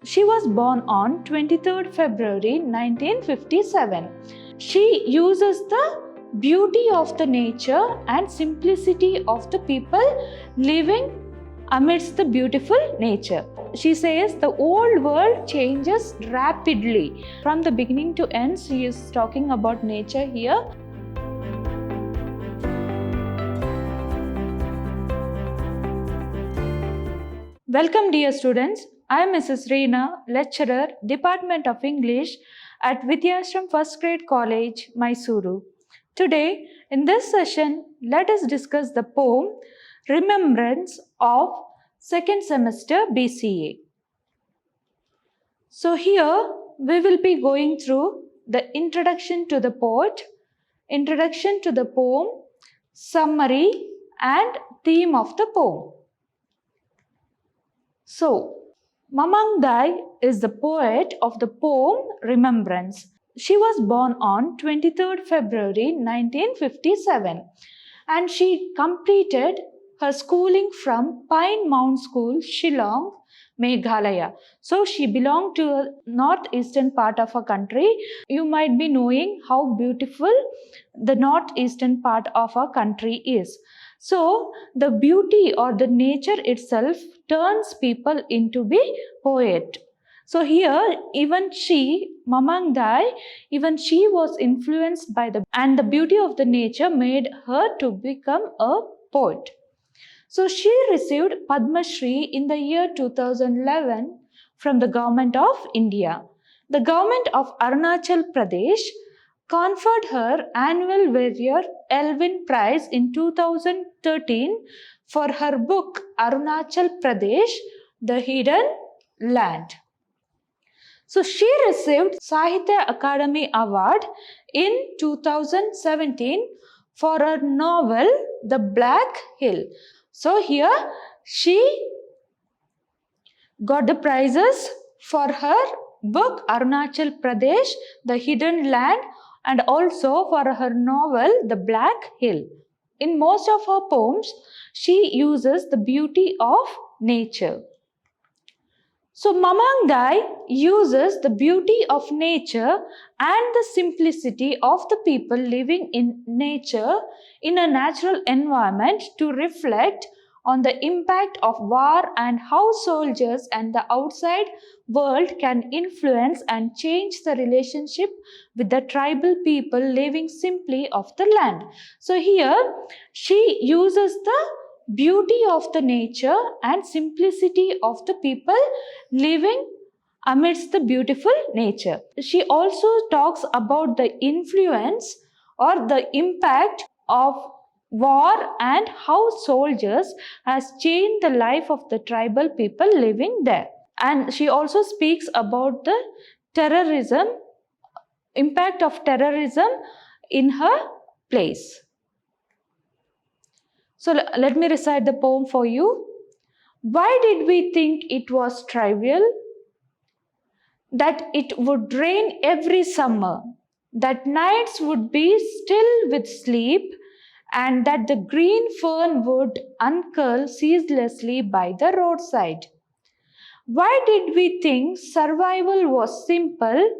She was born on 23rd February 1957. She uses the beauty of the nature and simplicity of the people living amidst the beautiful nature. She says the old world changes rapidly. From the beginning to end, she is talking about nature here. Welcome dear students. I am Mrs. Reena, lecturer, Department of English at Vidhyaashram First Grade College, MYSURU. Today, in this session, let us discuss the poem Remembrance of second semester B.C.A. So here, we will be going through the introduction to the poet, introduction to the poem, summary and theme of the poem. So, Mamangdai is the poet of the poem Remembrance. She was born on 23rd February 1957 and she completed her schooling from Pine Mount School, Shillong, Meghalaya. So she belonged to the northeastern part of our country. You might be knowing how beautiful the northeastern part of our country is. So the beauty or the nature itself turns people into be poet. So here even she, Mamangdai, even she was influenced by the beauty of the nature made her to become a poet. So she received Padma Shri in the year 2011 from the government of India. The government of Arunachal Pradesh conferred her annual Warrior Elvin Prize in 2013 for her book Arunachal Pradesh, The Hidden Land. So she received Sahitya Akademi Award in 2017 for her novel The Black Hill. So here she got the prizes for her book Arunachal Pradesh, The Hidden Land, and also for her novel The Black Hill. In most of her poems, she uses the beauty of nature. So Mamangdai uses the beauty of nature and the simplicity of the people living in nature in a natural environment to reflect on the impact of war and how soldiers and the outside world can influence and change the relationship with the tribal people living simply off the land. So here she uses the beauty of the nature and simplicity of the people living amidst the beautiful nature. She also talks about the influence or the impact of war and how soldiers has changed the life of the tribal people living there. And she also speaks about the terrorism, impact of terrorism in her place. So let me recite the poem for you. Why did we think it was trivial that it would rain every summer, that nights would be still with sleep, and that the green fern would uncurl ceaselessly by the roadside? Why did we think survival was simple,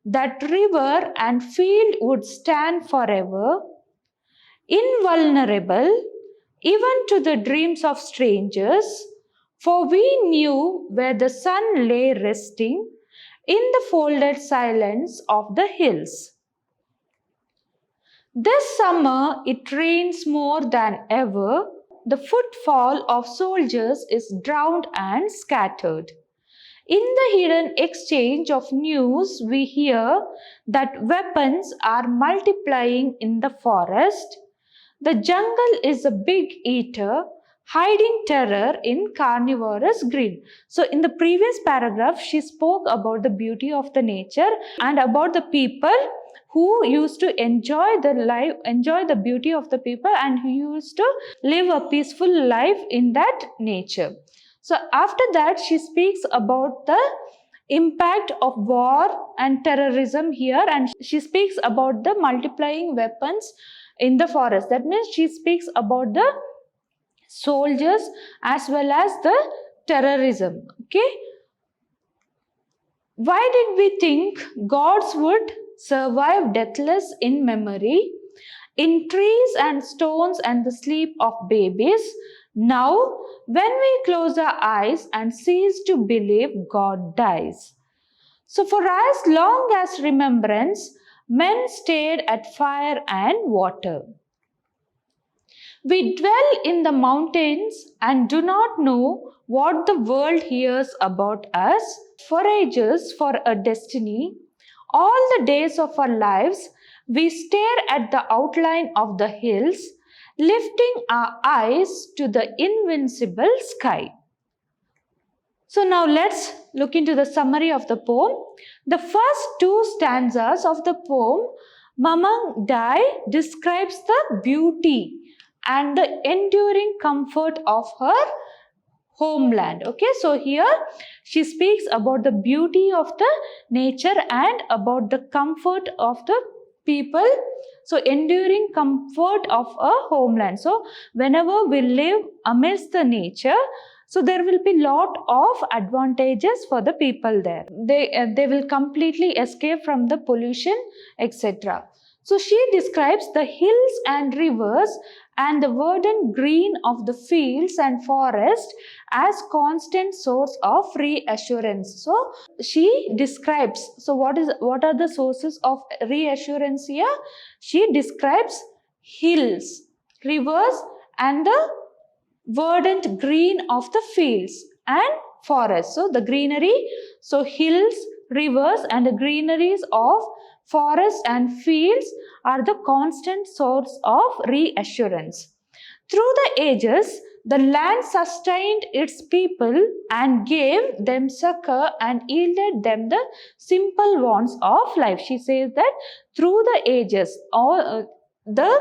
that river and field would stand forever, invulnerable even to the dreams of strangers, for we knew where the sun lay resting in the folded silence of the hills. This summer it rains more than ever. The footfall of soldiers is drowned and scattered. In the hidden exchange of news, we hear that weapons are multiplying in the forest. The jungle is a big eater, hiding terror in carnivorous green. So in the previous paragraph, she spoke about the beauty of the nature and about the people who used to enjoy the beauty of the people and who used to live a peaceful life in that nature. So after that, she speaks about the impact of war and terrorism here, and she speaks about the multiplying weapons in the forest. That means she speaks about the soldiers as well as the terrorism. Okay. Why did we think gods would survive deathless in memory, in trees and stones and the sleep of babies? Now, when we close our eyes and cease to believe, God dies. So, for as long as remembrance, men stared at fire and water. We dwell in the mountains and do not know what the world hears about us. Forages for a destiny, all the days of our lives, we stare at the outline of the hills, lifting our eyes to the invincible sky. So now let's look into the summary of the poem. The first two stanzas of the poem, Mamang Dai describes the beauty and the enduring comfort of her homeland. Okay, so here she speaks about the beauty of the nature and about the comfort of the people. So enduring comfort of a homeland. So whenever we live amidst the nature, so there will be lot of advantages for the people there. They will completely escape from the pollution, etc. So she describes the hills and rivers and the verdant green of the fields and forest as constant source of reassurance. So she describes, so what are the sources of reassurance here? She describes hills, rivers and the verdant green of the fields and forests. So the greenery, so hills, rivers and the greeneries of forests and fields are the constant source of reassurance. Through the ages, the land sustained its people and gave them succor and yielded them the simple wants of life. She says that through the ages, all the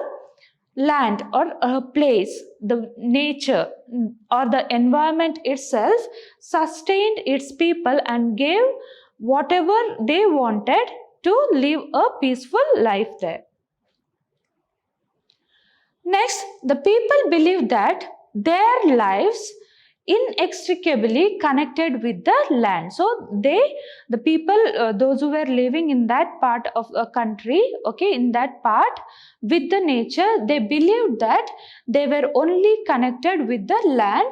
land or a place, the nature or the environment itself sustained its people and gave whatever they wanted to live a peaceful life there. Next, the people believed that their lives inextricably connected with the land. So the people, those who were living in that part of a country, okay, in that part with the nature, they believed that they were only connected with the land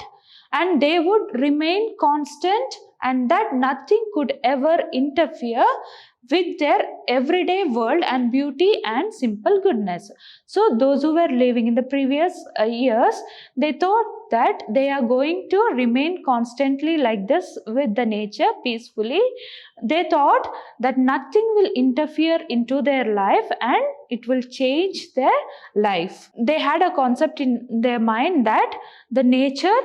and they would remain constant and that nothing could ever interfere with their everyday world and beauty and simple goodness. So those who were living in the previous years, they thought that they are going to remain constantly like this with the nature peacefully. They thought that nothing will interfere into their life and it will change their life. They had a concept in their mind that the nature,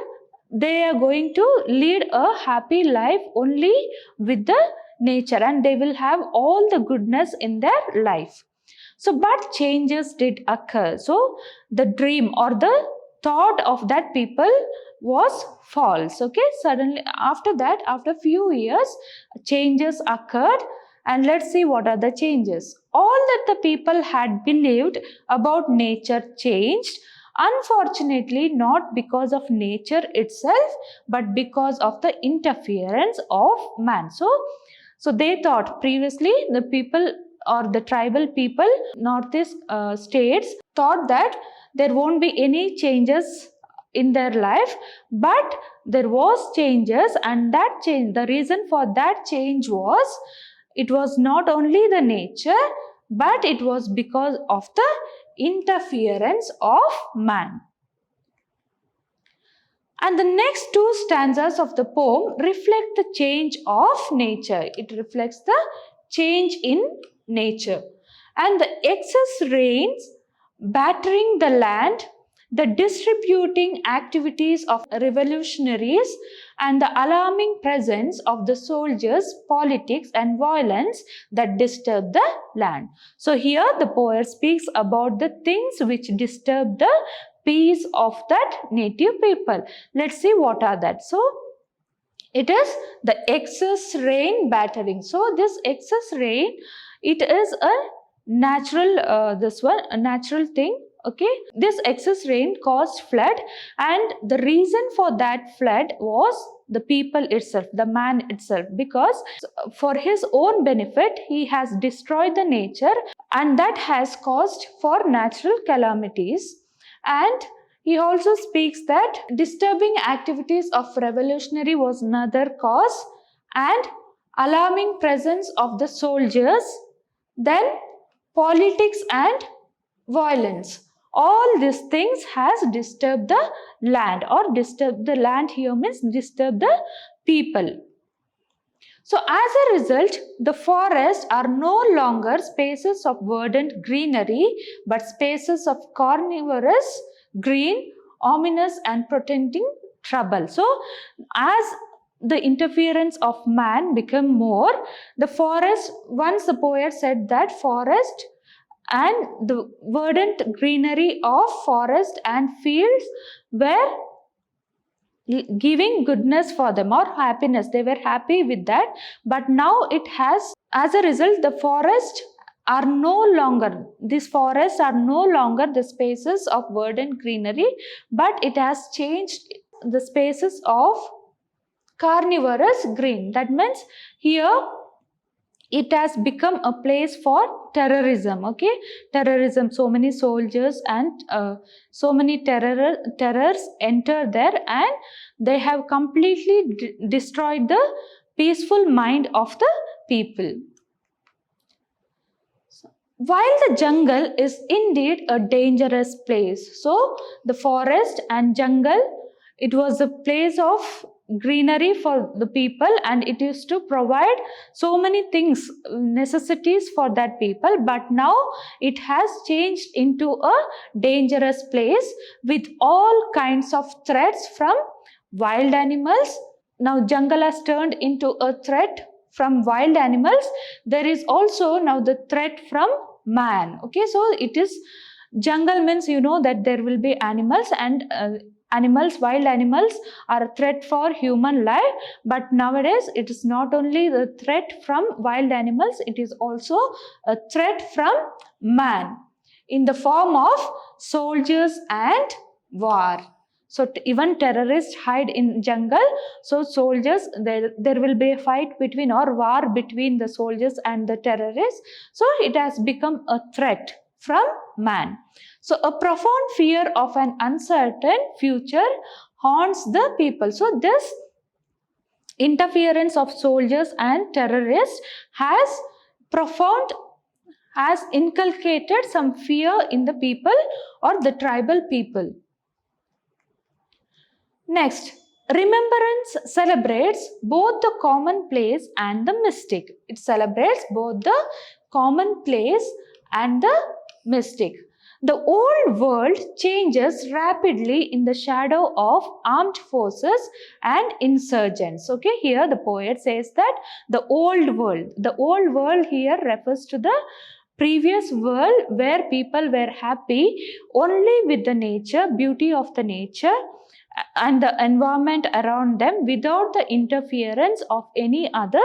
they are going to lead a happy life only with the nature and they will have all the goodness in their life. So, but changes did occur. So, the dream or the thought of that people was false. Okay, suddenly after that, after few years, changes occurred. And let's see what are the changes. All that the people had believed about nature changed. Unfortunately, not because of nature itself, but because of the interference of man. So they thought previously the people or the tribal people, northeast states, thought that there won't be any changes in their life, but there was changes, and that change, the reason for that change was, it was not only the nature, but it was because of the interference of man. And the next two stanzas of the poem reflect the change of nature. It reflects the change in nature. And the excess rains battering the land, the distributing activities of revolutionaries, and the alarming presence of the soldiers, politics, and violence that disturb the land. So here the poet speaks about the things which disturb the peace of that native people. Let's see what are that. So it is the excess rain battering. So this excess rain, it is a natural a natural thing. Okay, this excess rain caused flood, and the reason for that flood was the people itself, the man itself, because for his own benefit he has destroyed the nature, and that has caused for natural calamities. And he also speaks that disturbing activities of revolutionary was another cause, and alarming presence of the soldiers, then politics and violence. All these things has disturbed the land, or disturb the land here means disturb the people. So as a result, the forests are no longer spaces of verdant greenery, but spaces of carnivorous green, ominous and portending trouble. So as the interference of man became more, the forest, once the poet said that forest and the verdant greenery of forest and fields were giving goodness for them or happiness. They were happy with that. But now it has, as a result, the forests are no longer, these forests are no longer the spaces of verdant greenery, but it has changed the spaces of carnivorous green. That means here it has become a place for terrorism. Okay, terrorism, so many soldiers and so many terrors enter there, and they have completely destroyed the peaceful mind of the people. While the jungle is indeed a dangerous place, so the forest and jungle, it was a place of greenery for the people, and it used to provide so many things, necessities for that people. But now it has changed into a dangerous place with all kinds of threats from wild animals. Now jungle has turned into a threat from wild animals. There is also now the threat from man. Okay, so it is, jungle means you know that there will be animals, and animals, wild animals are a threat for human life. But nowadays it is not only the threat from wild animals, it is also a threat from man in the form of soldiers and war. So even terrorists hide in jungle. So soldiers, there will be a fight between, or war between the soldiers and the terrorists. So it has become a threat from man. So a profound fear of an uncertain future haunts the people. So this interference of soldiers and terrorists has inculcated some fear in the people or the tribal people. Next, remembrance celebrates both the commonplace and the mystic. It celebrates both the commonplace and the mystic. The old world changes rapidly in the shadow of armed forces and insurgents. Okay, here the poet says that the old world here refers to the previous world where people were happy only with the nature, beauty of the nature and the environment around them, without the interference of any other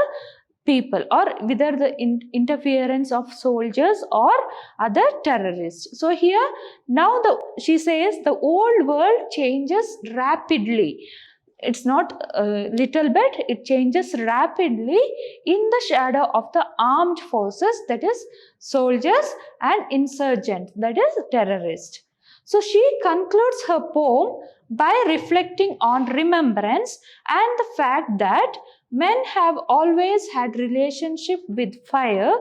people, or without the interference of soldiers or other terrorists. So here now she says the old world changes rapidly. It's not a little bit, it changes rapidly in the shadow of the armed forces, that is soldiers, and insurgents, that is terrorists. So she concludes her poem by reflecting on remembrance and the fact that men have always had relationship with fire,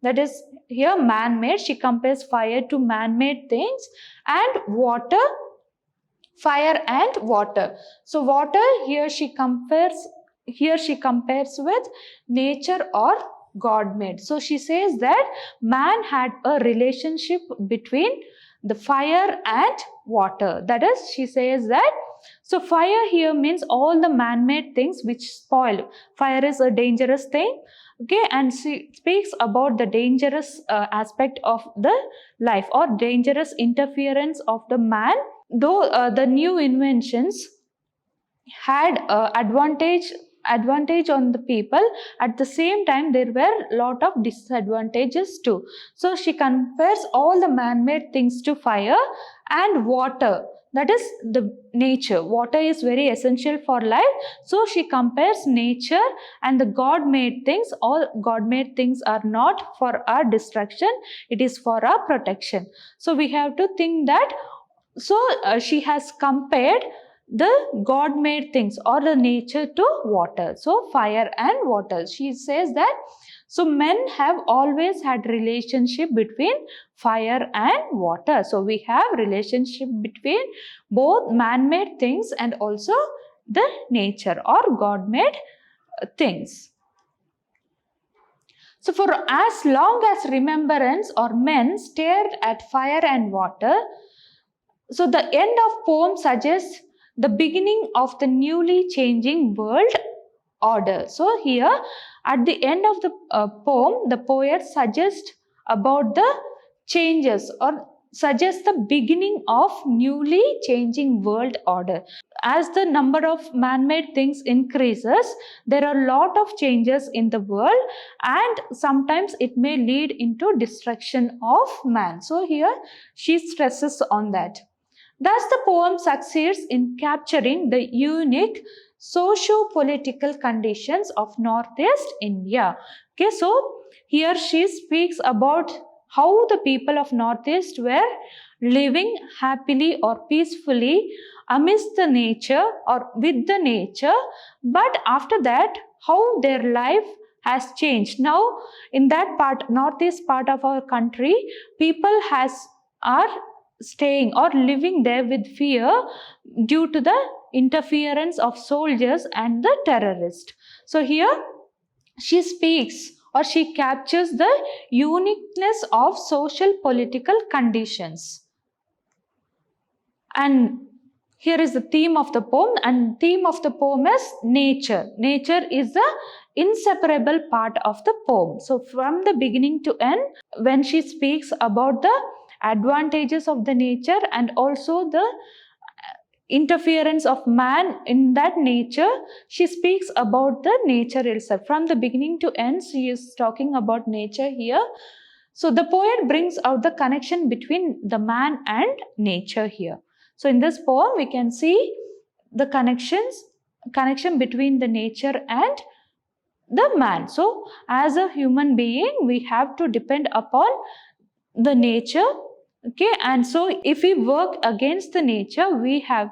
that is here man-made. She compares fire to man-made things, and water, fire and water. So water here she compares with nature or God-made. So she says that man had a relationship between the fire and water. That is, she says that, so fire here means all the man-made things which spoil. Fire is a dangerous thing. Okay, and she speaks about the dangerous aspect of the life, or dangerous interference of the man. Though the new inventions had advantage on the people, at the same time there were a lot of disadvantages too. So she compares all the man-made things to fire and water. that is the nature. Water is very essential for life. So she compares nature and the God-made things. All God-made things are not for our destruction, it is for our protection. So we have to think that. So she has compared the God-made things or the nature to water. So fire and water. She says that so men have always had relationship between fire and water. So we have relationship between both man-made things and also the nature or God-made things. So for as long as remembrance or men stared at fire and water, so the end of poem suggests the beginning of the newly changing world order. So here at the end of the poem, the poet suggests about the changes or suggests the beginning of newly changing world order. As the number of man-made things increases, there are a lot of changes in the world and sometimes it may lead into destruction of man. So here she stresses on that. Thus, the poem succeeds in capturing the unique socio-political conditions of Northeast India. Okay, so here she speaks about how the people of Northeast were living happily or peacefully amidst the nature or with the nature, but after that, how their life has changed. Now, in that part, Northeast part of our country, people are staying or living there with fear due to the interference of soldiers and the terrorists. So here she speaks or she captures the uniqueness of social political conditions. And here is the theme of the poem, and theme of the poem is nature. Nature is the inseparable part of the poem. So from the beginning to end, when she speaks about the advantages of the nature and also the interference of man in that nature, she speaks about the nature itself. From the beginning to end, she is talking about nature here. So the poet brings out the connection between the man and nature here. So in this poem, we can see the connection between the nature and the man. So as a human being, we have to depend upon the nature. Okay, and so if we work against the nature, we are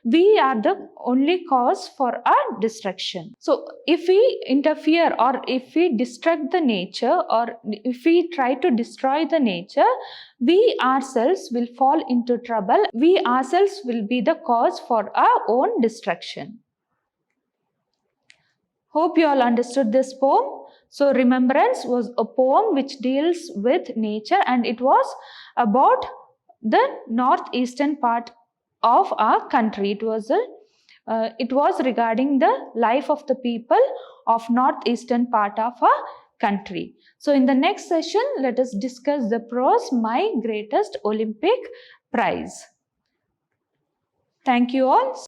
the only cause for our destruction. So if we interfere or if we destruct the nature or if we try to destroy the nature, we ourselves will fall into trouble. We ourselves will be the cause for our own destruction. Hope you all understood this poem. So Remembrance was a poem which deals with nature and it was about the northeastern part of our country. It was regarding the life of the people of northeastern part of our country. So in the next session, let us discuss the prose My Greatest Olympic Prize. Thank you all.